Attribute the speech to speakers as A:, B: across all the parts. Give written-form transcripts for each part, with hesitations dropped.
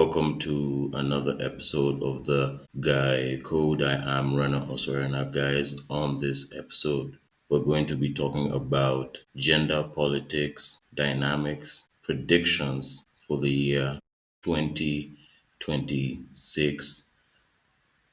A: welcome to another episode of the Guy Code. I am Rana Osorena, guys. On this episode, we're going to be talking about gender politics, dynamics, predictions for the year 2026,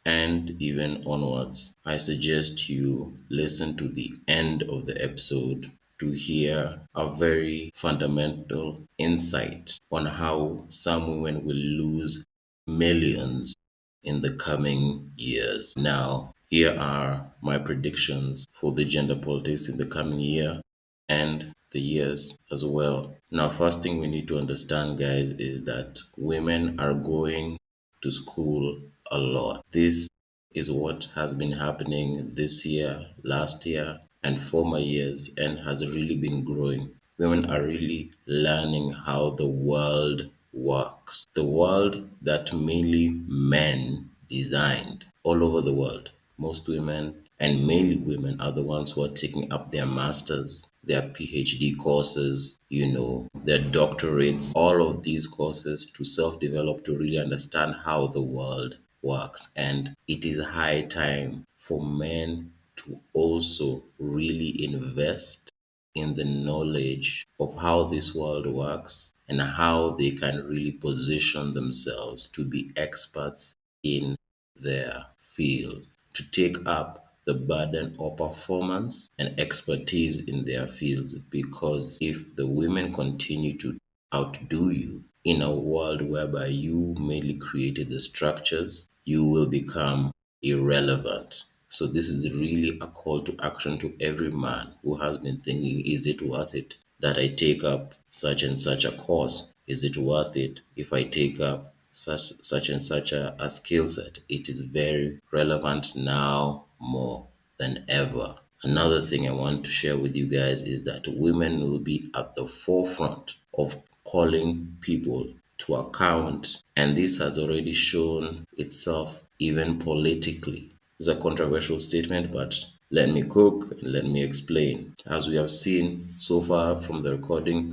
A: and even onwards. I suggest you listen to the end of the episode to hear a very fundamental insight on how some women will lose millions in the coming years. Now, here are my predictions for the gender politics in the coming year and the years as well. Now, first thing we need to understand, guys, is that women are going to school a lot. This is what has been happening this year, last year, and former years, and has really been growing. Women are really learning how the world works. The world that mainly men designed all over the world. Most women, and mainly women, are the ones who are taking up their masters, their PhD courses, their doctorates, all of these courses to self develop, to really understand how the world works. And it is high time for men to also really invest in the knowledge of how this world works and how they can really position themselves to be experts in their field, to take up the burden of performance and expertise in their fields. Because if the women continue to outdo you in a world whereby you mainly created the structures, you will become irrelevant. So this is really a call to action to every man who has been thinking, is it worth it that I take up such and such a course? Is it worth it if I take up such and such a skill set? It is very relevant now more than ever. Another thing I want to share with you guys is that women will be at the forefront of calling people to account, and this has already shown itself even politically. It's a controversial statement, but let me cook and let me explain. As we have seen so far from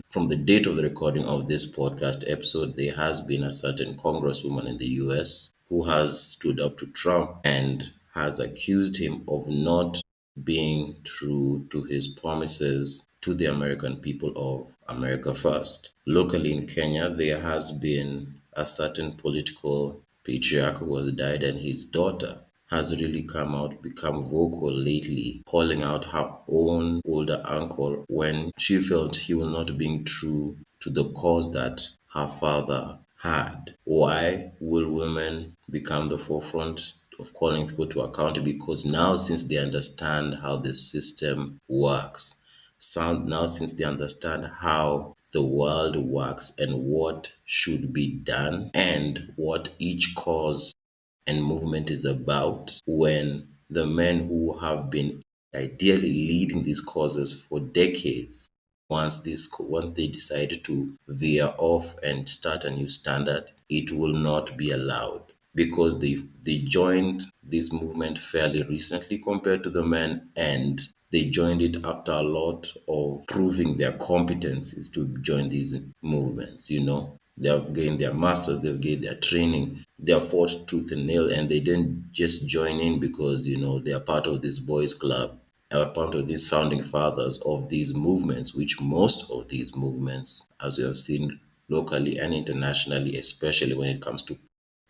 A: from the date of the recording of this podcast episode, there has been a certain congresswoman in the US who has stood up to Trump and has accused him of not being true to his promises to the American people of America First. Locally in Kenya, there has been a certain political patriarch who has died, and his daughter has really become vocal lately, calling out her own older uncle when she felt he was not being true to the cause that her father had. Why will women become the forefront of calling people to account? Because now, since they understand how the system works, now since they understand how the world works and what should be done and what each cause and movement is about, when the men who have been ideally leading these causes for decades, once they decide to veer off and start a new standard, it will not be allowed, because they joined this movement fairly recently compared to the men, and they joined it after a lot of proving their competencies to join these movements. They have gained their masters, they've gained their training, they have fought tooth and nail, and they didn't just join in because, they are part of this boys' club, or part of these founding fathers of these movements, which most of these movements, as we have seen locally and internationally, especially when it comes to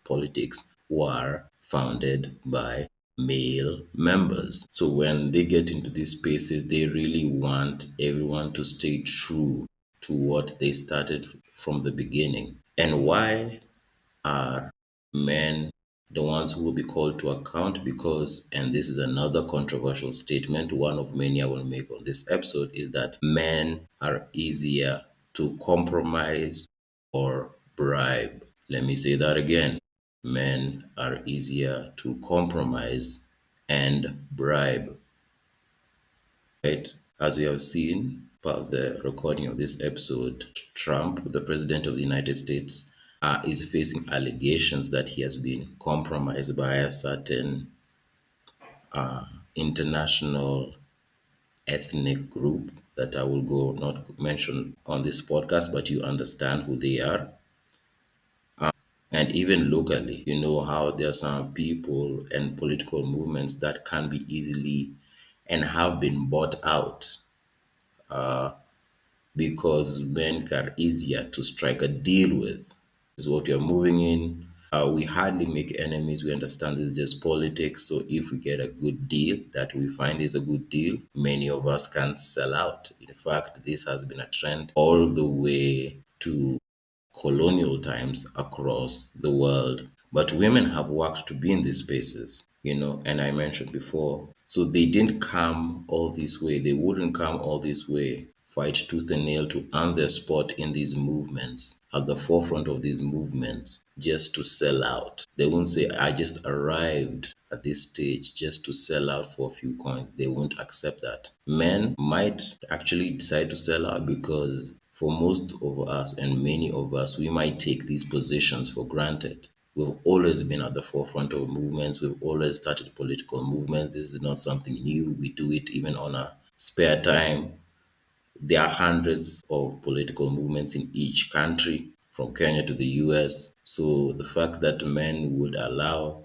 A: politics, were founded by male members. So when they get into these spaces, they really want everyone to stay true to what they started from the beginning. And why are men the ones who will be called to account? Because, and this is another controversial statement, one of many I will make on this episode, is that men are easier to compromise or bribe. Let me say that again. Men are easier to compromise and bribe. Right? As we have seen by the recording of this episode, Trump, the president of the United States, is facing allegations that he has been compromised by a certain international ethnic group that I will go not mention on this podcast, but you understand who they are. And And even locally, you know how there are some people and political movements that can be easily and have been bought out because men are easier to strike a deal with. Is what you're moving in. We hardly make enemies. We understand it's just politics. So if we get a good deal that we find is a good deal, many of us can sell out. In fact, this has been a trend all the way to colonial times across the world. But women have worked to be in these spaces, you know, and I mentioned before. So they didn't come all this way. They wouldn't come all this way, fight tooth and nail to earn their spot in these movements, at the forefront of these movements, just to sell out. They won't say, I just arrived at this stage just to sell out for a few coins. They won't accept that. Men might actually decide to sell out because for most of us and many of us, we might take these positions for granted. We've always been at the forefront of movements. We've always started political movements. This is not something new. We do it even on our spare time. There are hundreds of political movements in each country, from Kenya to the US. So the fact that men would allow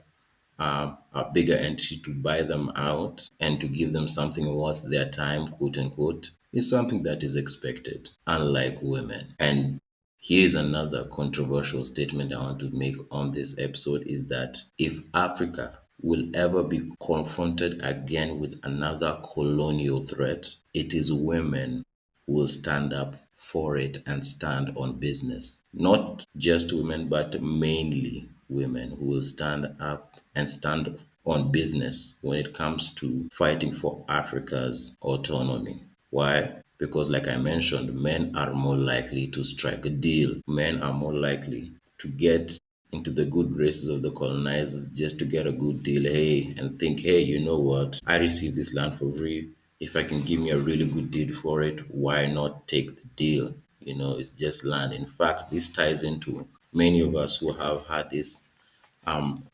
A: a bigger entity to buy them out and to give them something worth their time, quote unquote, is something that is expected, unlike women. And here's another controversial statement I want to make on this episode is that if Africa will ever be confronted again with another colonial threat, it is women who will stand up for it and stand on business. Not just women, but mainly women who will stand up and stand on business when it comes to fighting for Africa's autonomy. Why? Because, like I mentioned, men are more likely to strike a deal. Men are more likely to get into the good graces of the colonizers just to get a good deal, hey, and think, hey, you know what? I received this land for free. If I can give me a really good deal for it, why not take the deal? You know, it's just land. In fact, this ties into many of us who have had this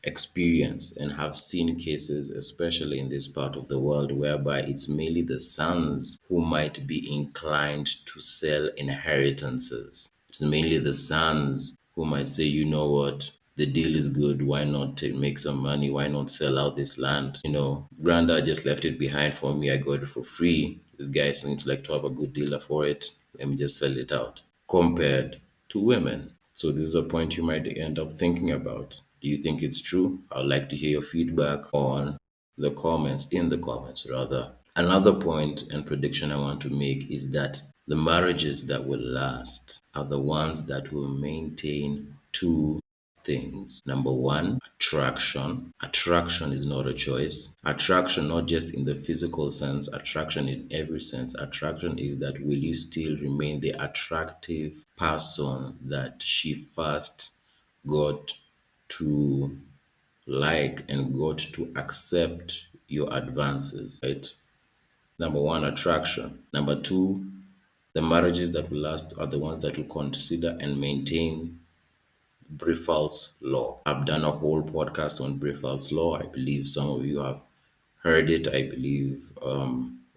A: experience and have seen cases, especially in this part of the world, whereby it's mainly the sons who might be inclined to sell inheritances. It's mainly the sons who might say, you know what, the deal is good. Why not make some money? Why not sell out this land? You know, granddad just left it behind for me. I got it for free. This guy seems like to have a good dealer for it. Let me just sell it out. Compared to women. So this is a point you might end up thinking about. Do you think it's true? I'd like to hear your feedback on in the comments rather. Another point and prediction I want to make is that the marriages that will last are the ones that will maintain two things. Number one, attraction. Attraction is not a choice. Attraction, not just in the physical sense, attraction in every sense. Attraction is that will you still remain the attractive person that she first got to like and got to accept your advances, right? Number one, attraction. Number two, the marriages that will last are the ones that will consider and maintain Brifal's Law. I've done a whole podcast on Brifal's Law. I believe some of you have heard it. I believe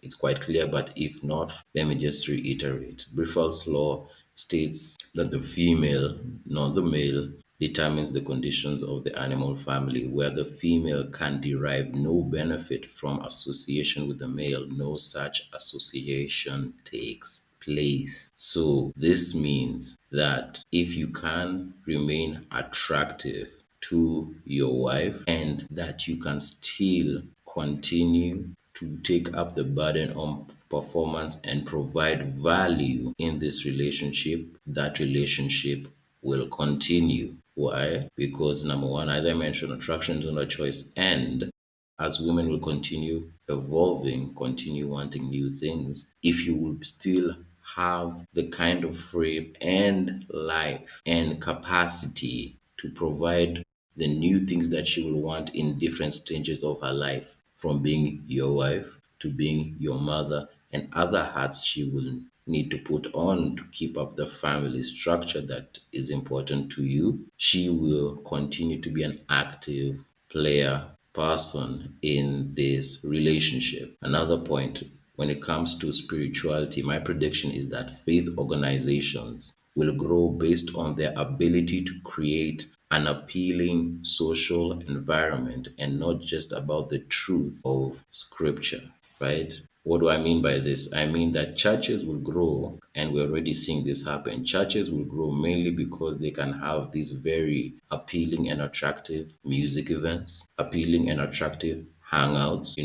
A: it's quite clear, but if not, let me just reiterate. Brifal's Law states that the female, not the male, determines the conditions of the animal family, where the female can derive no benefit from association with the male. No such association takes place. So this means that if you can remain attractive to your wife and that you can still continue to take up the burden on performance and provide value in this relationship, that relationship will continue. Why? Because number one, as I mentioned, attraction is not a choice, and as women will continue evolving, continue wanting new things, if you will still have the kind of frame and life and capacity to provide the new things that she will want in different stages of her life, from being your wife to being your mother and other hats she will need to put on to keep up the family structure that is important to you. She will continue to be an active player person in this relationship. Another point, when it comes to spirituality, my prediction is that faith organizations will grow based on their ability to create an appealing social environment and not just about the truth of scripture, right? What do I mean by this? I mean that churches will grow, and we're already seeing this happen. Churches will grow mainly because they can have these very appealing and attractive music events, appealing and attractive hangouts,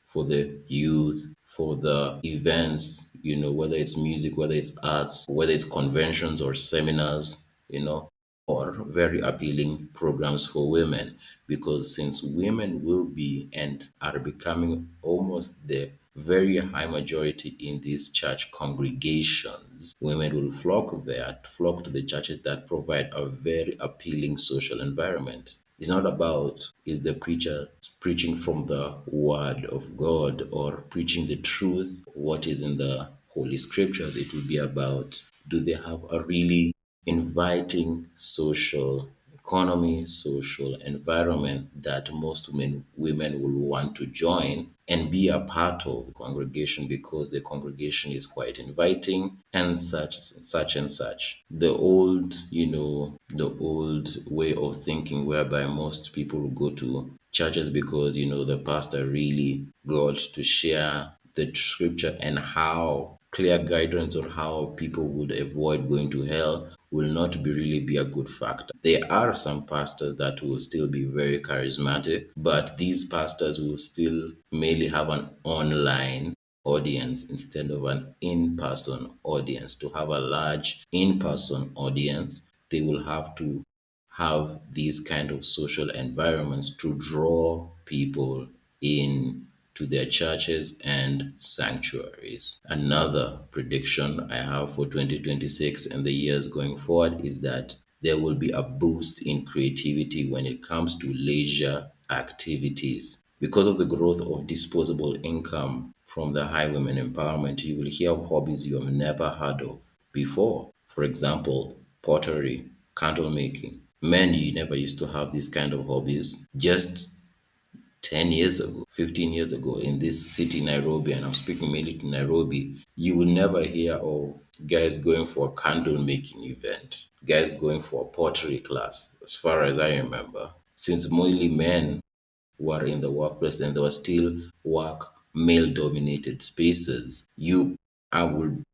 A: for the youth, for the events, whether it's music, whether it's arts, whether it's conventions or seminars, or very appealing programs for women, because since women will be and are becoming almost the very high majority in these church congregations, women will flock to the churches that provide a very appealing social environment. It's not about is the preacher preaching from the word of God or preaching the truth, what is in the Holy Scriptures. It will be about, do they have a really inviting social economy, social environment that most women will want to join and be a part of the congregation, because the congregation is quite inviting and such and such. The old way of thinking, whereby most people will go to churches because the pastor really got to share the scripture and how clear guidance on how people would avoid going to hell will not really be a good factor. There are some pastors that will still be very charismatic, but these pastors will still mainly have an online audience instead of an in-person audience. To have a large in-person audience, they will have to have these kind of social environments to draw people in to their churches and sanctuaries. Another prediction I have for 2026 and the years going forward is that there will be a boost in creativity when it comes to leisure activities. Because of the growth of disposable income from the high women empowerment, you will hear of hobbies you have never heard of before. For example, pottery, candle making. Men, you never used to have these kind of hobbies. Just 10 years ago, 15 years ago, in this city, Nairobi, and I'm speaking mainly to Nairobi, you will never hear of guys going for a candle making event, guys going for a pottery class, as far as I remember. Since mostly men were in the workplace and there were still work male dominated spaces, I would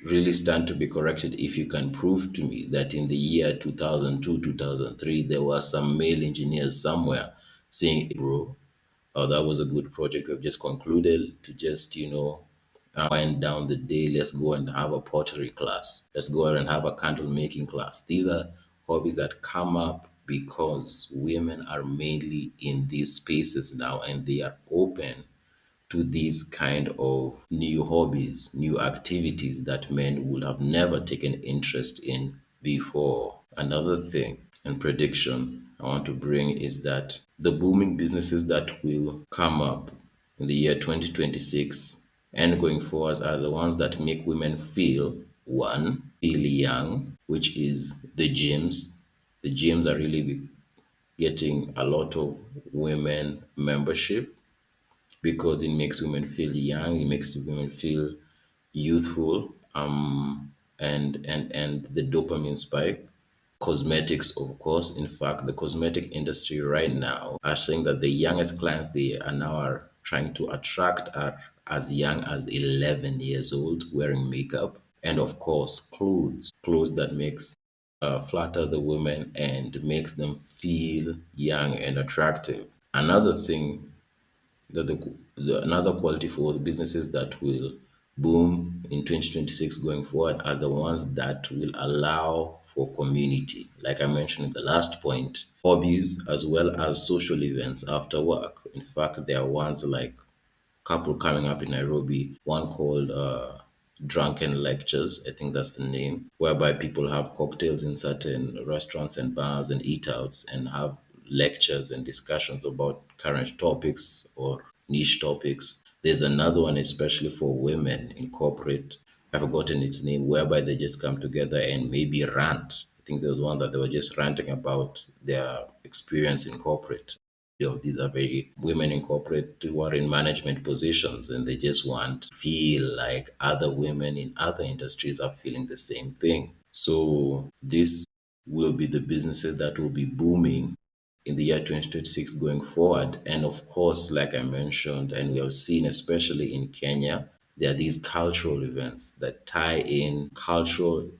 A: really stand to be corrected if you can prove to me that in the year 2002, 2003, there were some male engineers somewhere saying, bro, oh, that was a good project we've just concluded to just, wind down the day. Let's go and have a pottery class. Let's go out and have a candle making class. These are hobbies that come up because women are mainly in these spaces now and they are open to these kind of new hobbies, new activities that men would have never taken interest in before. Another thing and prediction I want to bring is that the booming businesses that will come up in the year 2026 and going forward are the ones that make women feel young, which is the gyms. The gyms are really getting a lot of women membership because it makes women feel young, it makes women feel youthful, and the dopamine spike. Cosmetics, of course. In fact, the cosmetic industry right now are saying that the youngest clients they are now are trying to attract are as young as 11 years old wearing makeup. And of course, clothes that makes flatter the women and makes them feel young and attractive. Another thing that another quality for the businesses that will boom in 2026 going forward are the ones that will allow for community. Like I mentioned in the last point, hobbies as well as social events after work. In fact, there are ones like couple coming up in Nairobi, one called Drunken Lectures, I think that's the name, whereby people have cocktails in certain restaurants and bars and eat outs and have lectures and discussions about current topics or niche topics. There's another one, especially for women in corporate. I've forgotten its name, whereby they just come together and maybe rant. I think there was one that they were just ranting about their experience in corporate. These are very women in corporate who are in management positions and they just want to feel like other women in other industries are feeling the same thing. So this will be the businesses that will be booming in the year 2026 going forward. And of course, like I mentioned, and we have seen, especially in Kenya, there are these cultural events that tie in cultural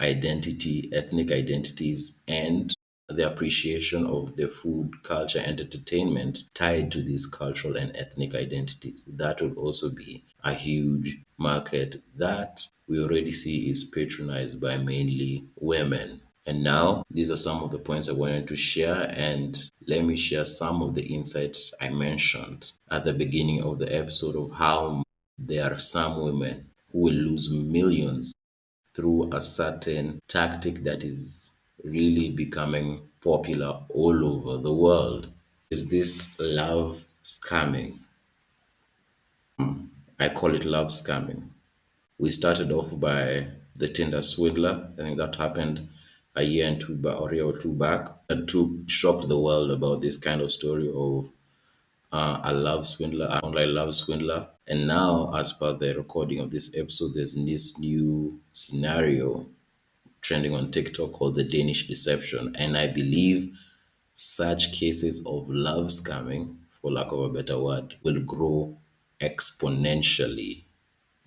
A: identity, ethnic identities, and the appreciation of the food, culture, and entertainment tied to these cultural and ethnic identities. That would also be a huge market that we already see is patronized by mainly women. And now, these are some of the points I wanted to share, and let me share some of the insights I mentioned at the beginning of the episode of how there are some women who will lose millions through a certain tactic that is really becoming popular all over the world. Is this love scamming? I call it love scamming. We started off by the Tinder swindler. I think that happened a year and two back, or a year or two back. That took shocked the world about this kind of story of a love swindler, an online love swindler. And now, as per the recording of this episode, there's this new scenario trending on TikTok called the Danish deception. And I believe such cases of love scamming, for lack of a better word, will grow exponentially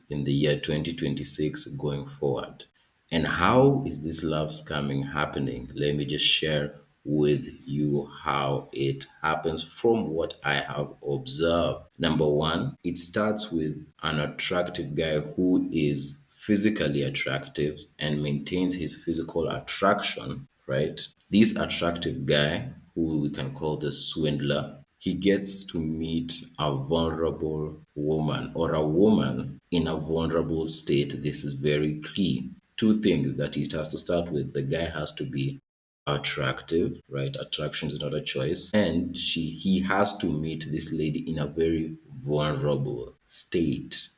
A: in the year 2026 going forward. And how is this love scamming happening? Let me just share with you how it happens from what I have observed. Number one, it starts with an attractive guy who is physically attractive and maintains his physical attraction, right? This attractive guy, who we can call the swindler, he gets to meet a vulnerable woman or a woman in a vulnerable state. This is very key. Two things that it has to start with: the guy has to be attractive, right? Attraction is not a choice. And he has to meet this lady in a very vulnerable state,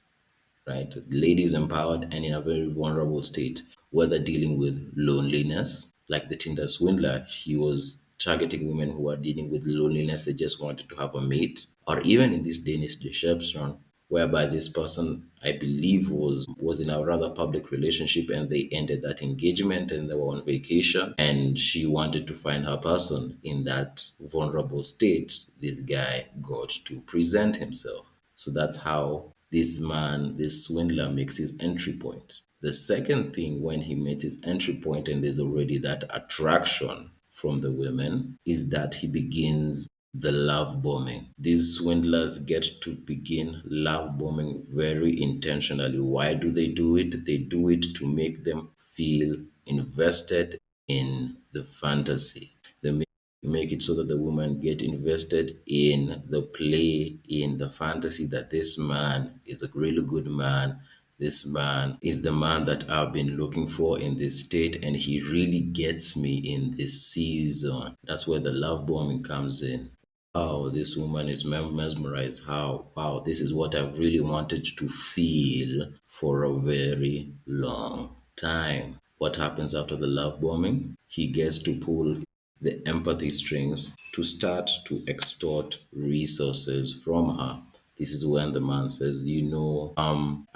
A: right? The lady is empowered and in a very vulnerable state, whether dealing with loneliness, like the Tinder swindler, he was targeting women who are dealing with loneliness, they just wanted to have a mate, or even in this Danish deception, whereby this person, I believe, was in a rather public relationship and they ended that engagement and they were on vacation and she wanted to find her person in that vulnerable state. This guy got to present himself. So that's how this man, this swindler, makes his entry point. The second thing, when he makes his entry point and there's already that attraction from the women, is that he begins the love bombing. These swindlers get to begin love bombing very intentionally. Why do they do it? They do it to make them feel invested in the fantasy. They make it so that the woman get invested in the play, in the fantasy that this man is a really good man. This man is the man that I've been looking for in this state, and he really gets me in this season. That's where the love bombing comes in. Wow, this woman is mesmerized. How, wow, this is what I've really wanted to feel for a very long time. What happens after the love bombing? He gets to pull the empathy strings to start to extort resources from her. This is when the man says, I'm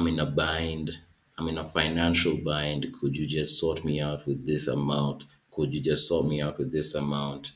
A: in a bind. I'm in a financial bind. Could you just sort me out with this amount? Could you just sort me out with this amount?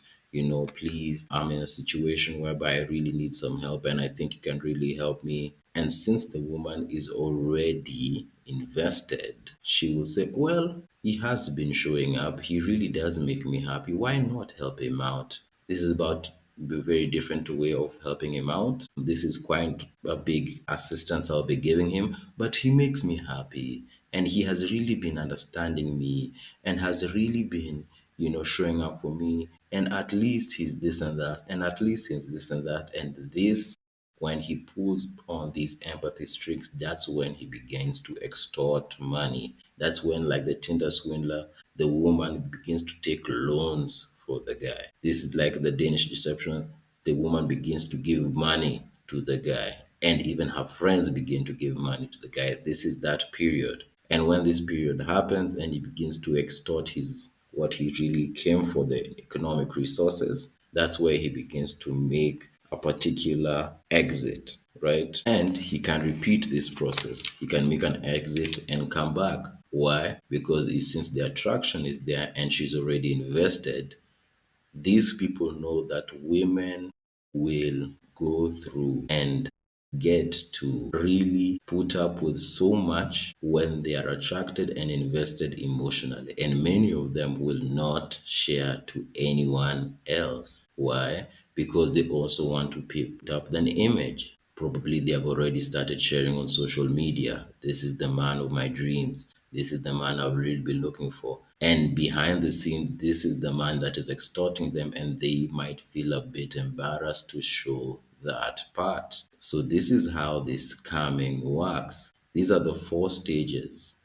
A: Please, I'm in a situation whereby I really need some help and I think you can really help me. And since the woman is already invested, she will say, well, he has been showing up. He really does make me happy. Why not help him out? This is about a very different way of helping him out. This is quite a big assistance I'll be giving him, but he makes me happy. And he has really been understanding me and has really been, showing up for me. And at least he's this and that, and at least he's this and that. And this, when he pulls on these empathy strings, that's when he begins to extort money. That's when, like the Tinder swindler, the woman begins to take loans for the guy. This is like the Danish deception. The woman begins to give money to the guy, and even her friends begin to give money to the guy. This is that period. And when this period happens and he begins to extort his what he really came for, the economic resources, that's where he begins to make a particular exit, right? And he can repeat this process. He can make an exit and come back. Why? Because since the attraction is there and she's already invested, these people know that women will go through and get to really put up with so much when they are attracted and invested emotionally. And many of them will not share to anyone else. Why? Because they also want to keep up an image. Probably they have already started sharing on social media. This is the man of my dreams. This is the man I've really been looking for. And behind the scenes, this is the man that is extorting them, and they might feel a bit embarrassed to show that part. So, this is how this scamming works. These are the four stages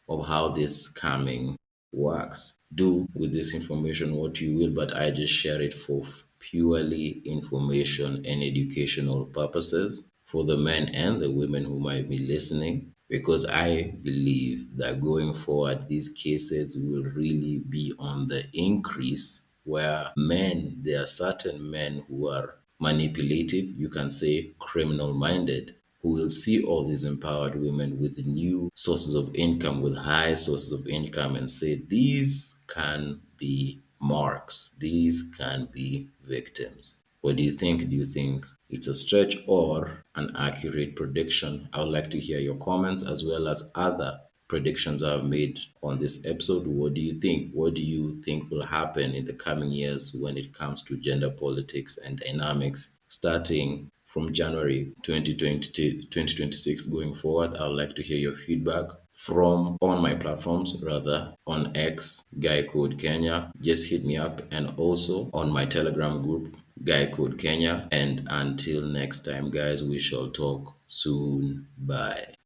A: of how this scamming works. Do with this information what you will, but I just share it for purely information and educational purposes for the men and the women who might be listening, because I believe that going forward, these cases will really be on the increase where men, there are certain men who are manipulative, you can say criminal minded, who will see all these empowered women with new sources of income, with high sources of income, and say these can be marks, these can be victims. What do you think? Do you think it's a stretch or an accurate prediction? I would like to hear your comments as well as other predictions I've made on this episode. What do you think? What do you think will happen in the coming years when it comes to gender politics and dynamics starting from January 2026 going forward? I would like to hear your feedback from on my platforms, rather on X, Guy Code Kenya. Just hit me up, and also on my Telegram group, Guy Code Kenya. And until next time, guys, we shall talk soon. Bye.